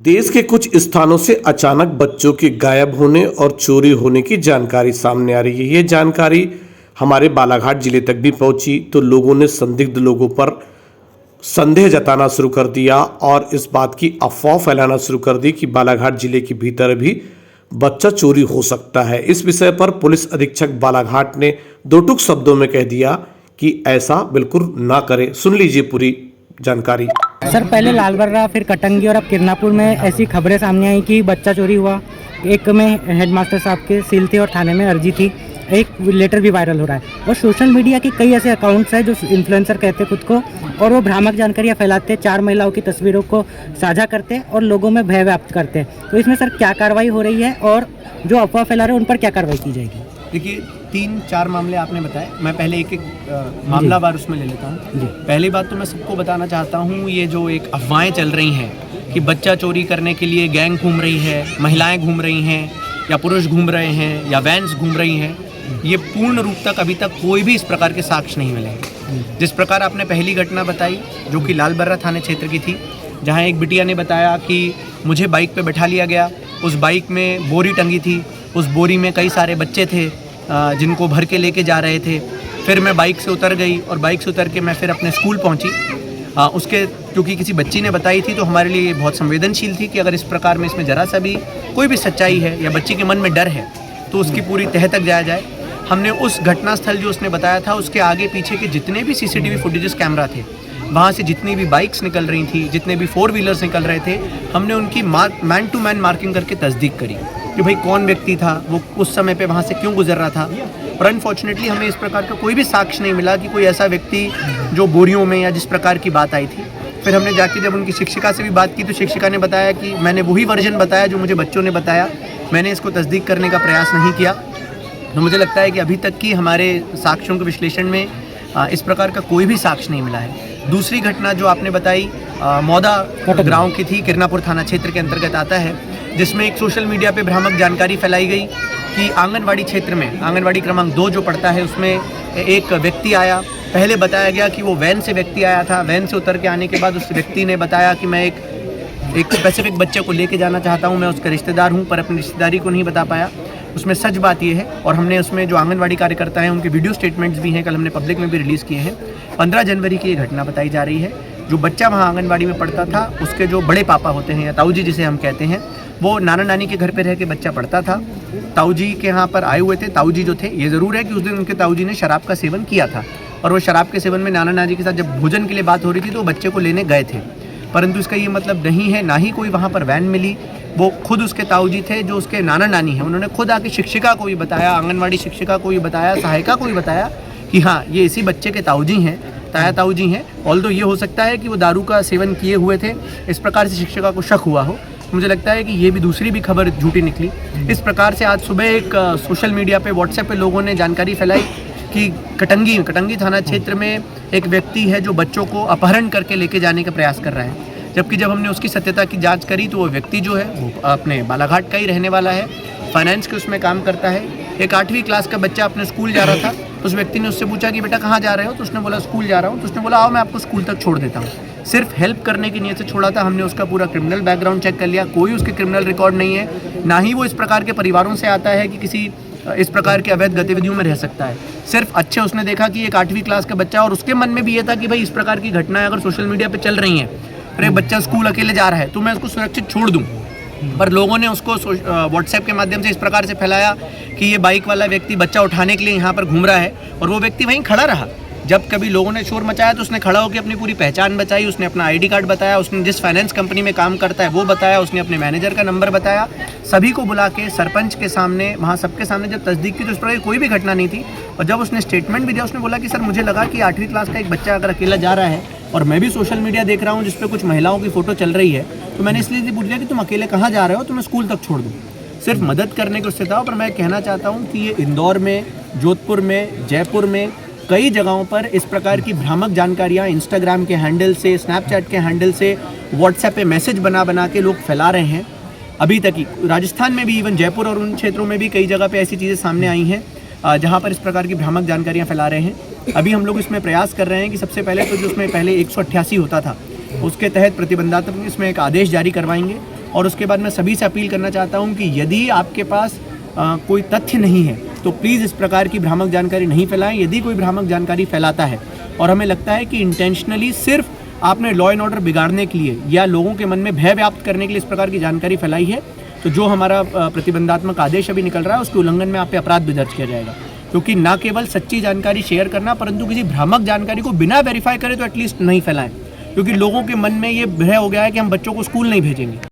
देश के कुछ स्थानों से अचानक बच्चों के गायब होने और चोरी होने की जानकारी सामने आ रही है। ये जानकारी हमारे बालाघाट जिले तक भी पहुंची तो लोगों ने संदिग्ध लोगों पर संदेह जताना शुरू कर दिया और इस बात की अफवाह फैलाना शुरू कर दी कि बालाघाट जिले के भीतर भी बच्चा चोरी हो सकता है। इस विषय पर पुलिस अधीक्षक बालाघाट ने दो टूक शब्दों में कह दिया कि ऐसा बिल्कुल ना करें। सुन लीजिए पूरी जानकारी। सर, पहले लालबर्रा, फिर कटंगी और अब किरनापुर में ऐसी खबरें सामने आई कि बच्चा चोरी हुआ। एक में हेडमास्टर साहब के सील थे और थाने में अर्जी थी। एक लेटर भी वायरल हो रहा है और सोशल मीडिया के कई ऐसे अकाउंट्स हैं जो इन्फ्लुएंसर कहते हैं खुद को, और वो भ्रामक जानकारियाँ फैलाते हैं, 4 महिलाओं की तस्वीरों को साझा करते हैं और लोगों में भय व्याप्त करते हैं। तो इसमें सर क्या कार्रवाई हो रही है और जो अफवाह फैला रहे हैं उन पर क्या कार्रवाई की जाएगी? देखिए, 3-4 मामले आपने बताए, मैं पहले एक एक मामलावार उसमें ले लेता हूँ। पहली बात तो मैं सबको बताना चाहता हूँ, ये जो एक अफवाहें चल रही हैं कि बच्चा चोरी करने के लिए गैंग घूम रही है, महिलाएं घूम रही हैं या पुरुष घूम रहे हैं या वैन्स घूम रही हैं, ये पूर्ण रूप तक अभी तक कोई भी इस प्रकार के साक्ष्य नहीं मिले हैं। जिस प्रकार आपने पहली घटना बताई जो कि लालबर्रा थाने क्षेत्र की थी, जहाँ एक बिटिया ने बताया कि मुझे बाइक पे बैठा लिया गया, उस बाइक में बोरी टंगी थी, उस बोरी में कई सारे बच्चे थे जिनको भर के लेके जा रहे थे। फिर मैं बाइक से उतर गई और बाइक से उतर के मैं फिर अपने स्कूल पहुंची। उसके क्योंकि किसी बच्ची ने बताई थी तो हमारे लिए बहुत संवेदनशील थी कि अगर इस प्रकार में इसमें ज़रा सा भी कोई भी सच्चाई है या बच्ची के मन में डर है तो उसकी पूरी तह तक जाया जाए। हमने उस घटनास्थल जो उसने बताया था उसके आगे पीछे के जितने भी CCTV फुटेजेस कैमरा थे, वहाँ से जितनी भी बाइक्स निकल रही थी, जितने भी 4 व्हीलर्स निकल रहे थे, हमने उनकी मैन टू मैन मार्किंग करके तस्दीक करी कि भाई कौन व्यक्ति था, वो उस समय पे वहाँ से क्यों गुजर रहा था। पर अनफॉर्चुनेटली हमें इस प्रकार का कोई भी साक्ष्य नहीं मिला कि कोई ऐसा व्यक्ति जो बोरियों में या जिस प्रकार की बात आई थी। फिर हमने जाके जब उनकी शिक्षिका से भी बात की तो शिक्षिका ने बताया कि मैंने वही वर्जन बताया जो मुझे बच्चों ने बताया, मैंने इसको तस्दीक करने का प्रयास नहीं किया। तो मुझे लगता है कि अभी तक की हमारे साक्ष्यों के विश्लेषण में इस प्रकार का कोई भी साक्ष्य नहीं मिला है। दूसरी घटना जो आपने बताई मौदा गाँव की थी, किरनापुर थाना क्षेत्र के अंतर्गत आता है, जिसमें एक सोशल मीडिया पे भ्रामक जानकारी फैलाई गई कि आंगनवाड़ी क्षेत्र में आंगनवाड़ी क्रमांक 2 जो पड़ता है उसमें एक व्यक्ति आया। पहले बताया गया कि वो वैन से व्यक्ति आया था, वैन से उतर के आने के बाद उस व्यक्ति ने बताया कि मैं एक स्पेसिफिक बच्चे को लेके जाना चाहता हूँ, मैं उसका रिश्तेदार हूँ, पर अपनी रिश्तेदारी को नहीं बता पाया। उसमें सच बात ये है और हमने उसमें जो आंगनवाड़ी कार्यकर्ता हैं उनके वीडियो स्टेटमेंट्स भी हैं, कल हमने पब्लिक में भी रिलीज़ किए हैं। 15 जनवरी की ये घटना बताई जा रही है। जो बच्चा वहाँ आंगनवाड़ी में पढ़ता था उसके जो बड़े पापा होते हैं या ताऊ जी जिसे हम कहते हैं, वो नाना नानी के घर पे रह के बच्चा पढ़ता था। ताऊ जी के यहाँ पर आए हुए थे। ताऊ जी जो थे, ये ज़रूर है कि उस दिन उनके ताऊ जी ने शराब का सेवन किया था और वो शराब के सेवन में नाना नानी के साथ जब भोजन के लिए बात हो रही थी तो बच्चे को लेने गए थे। परंतु इसका ये मतलब नहीं है, ना ही कोई वहाँ पर वैन मिली। वो खुद उसके ताऊ जी थे जो उसके नाना नानी हैं, उन्होंने खुद आके शिक्षिका को भी बताया, आंगनवाड़ी शिक्षिका को भी बताया, सहायिका को भी बताया कि हाँ ये इसी बच्चे के ताऊ जी हैं, ताया ताऊ जी हैं। ऑल्दो ये हो सकता है कि वो दारू का सेवन किए हुए थे, इस प्रकार से शिक्षिका को शक हुआ हो। मुझे लगता है कि ये भी दूसरी भी खबर झूठी निकली। इस प्रकार से आज सुबह एक सोशल मीडिया पे व्हाट्सएप पे लोगों ने जानकारी फैलाई कि कटंगी थाना क्षेत्र में एक व्यक्ति है जो बच्चों को अपहरण करके लेके जाने का प्रयास कर रहा है। जबकि जब हमने उसकी सत्यता की जांच करी तो वो व्यक्ति जो है वो अपने बालाघाट का ही रहने वाला है, फाइनेंस के उसमें काम करता है। एक 8वीं क्लास का बच्चा अपने स्कूल जा रहा था, उस व्यक्ति ने उससे पूछा कि बेटा कहाँ जा रहे हो, तो उसने बोला स्कूल जा रहा हूँ। तो उसने बोला आओ मैं आपको स्कूल तक छोड़ देता हूँ। सिर्फ हेल्प करने की नीयत से छोड़ा था। हमने उसका पूरा क्रिमिनल बैकग्राउंड चेक कर लिया, कोई उसके क्रिमिनल रिकॉर्ड नहीं है, ना ही वो इस प्रकार के परिवारों से आता है कि किसी इस प्रकार के अवैध गतिविधियों में रह सकता है। सिर्फ अच्छे उसने देखा कि एक 8वीं क्लास का बच्चा, और उसके मन में भी ये था कि भाई इस प्रकार की घटनाएं अगर सोशल मीडिया पर चल रही हैं, अरे बच्चा स्कूल अकेले जा रहा है तो मैं उसको सुरक्षित छोड़ दूँ। पर लोगों ने उसको व्हाट्सएप के माध्यम से इस प्रकार से फैलाया कि ये बाइक वाला व्यक्ति बच्चा उठाने के लिए यहाँ पर घूम रहा है, और वो व्यक्ति वहीं खड़ा रहा। जब कभी लोगों ने शोर मचाया तो उसने खड़ा होकर अपनी पूरी पहचान बताई, उसने अपना ID कार्ड बताया, उसने जिस फाइनेंस कंपनी में काम करता है वो बताया, उसने अपने मैनेजर का नंबर बताया। सभी को बुला के सरपंच के सामने, वहाँ सबके सामने जब तस्दीक की तो उस पर कोई भी घटना नहीं थी। और जब उसने स्टेटमेंट भी दिया, उसने बोला कि सर मुझे लगा कि 8वीं क्लास का एक बच्चा अगर अकेला जा रहा है और मैं भी सोशल मीडिया देख रहा हूँ जिस पर कुछ महिलाओं की फ़ोटो चल रही है, तो मैंने इसलिए पूछ लिया कि तुम अकेले कहाँ जा रहे हो, तो मैं स्कूल तक छोड़ दूँ। सिर्फ मदद करने की उससे था। पर मैं कहना चाहता हूँ कि ये इंदौर में, जोधपुर में, जयपुर में कई जगहों पर इस प्रकार की भ्रामक जानकारियाँ इंस्टाग्राम के हैंडल से, स्नैपचैट के हैंडल से, व्हाट्सएप पे मैसेज बना के लोग फैला रहे हैं। अभी तक ही राजस्थान में भी, इवन जयपुर और उन क्षेत्रों में भी कई जगह पे ऐसी चीज़ें सामने आई हैं जहाँ पर इस प्रकार की भ्रामक जानकारियाँ फैला रहे हैं। अभी हम लोग इसमें प्रयास कर रहे हैं कि सबसे पहले तो जो उसमें पहले 188 होता था उसके तहत प्रतिबंधात्मक इसमें एक आदेश जारी करवाएंगे और उसके बाद मैं सभी से अपील करना चाहता हूँ कि यदि आपके पास कोई तथ्य नहीं है तो प्लीज़ इस प्रकार की भ्रामक जानकारी नहीं फैलाएं। यदि कोई भ्रामक जानकारी फैलाता है और हमें लगता है कि इंटेंशनली सिर्फ आपने लॉ एंड ऑर्डर बिगाड़ने के लिए या लोगों के मन में भय व्याप्त करने के लिए इस प्रकार की जानकारी फैलाई है, तो जो हमारा प्रतिबंधात्मक आदेश अभी निकल रहा है उसके उल्लंघन में आप पे अपराध भी दर्ज किया जाएगा। क्योंकि ना केवल सच्ची जानकारी शेयर करना परंतु किसी भ्रामक जानकारी को बिना वेरीफाई करे तो एटलीस्ट नहीं फैलाएं, क्योंकि लोगों के मन में ये भय हो गया है कि हम बच्चों को स्कूल नहीं भेजेंगे।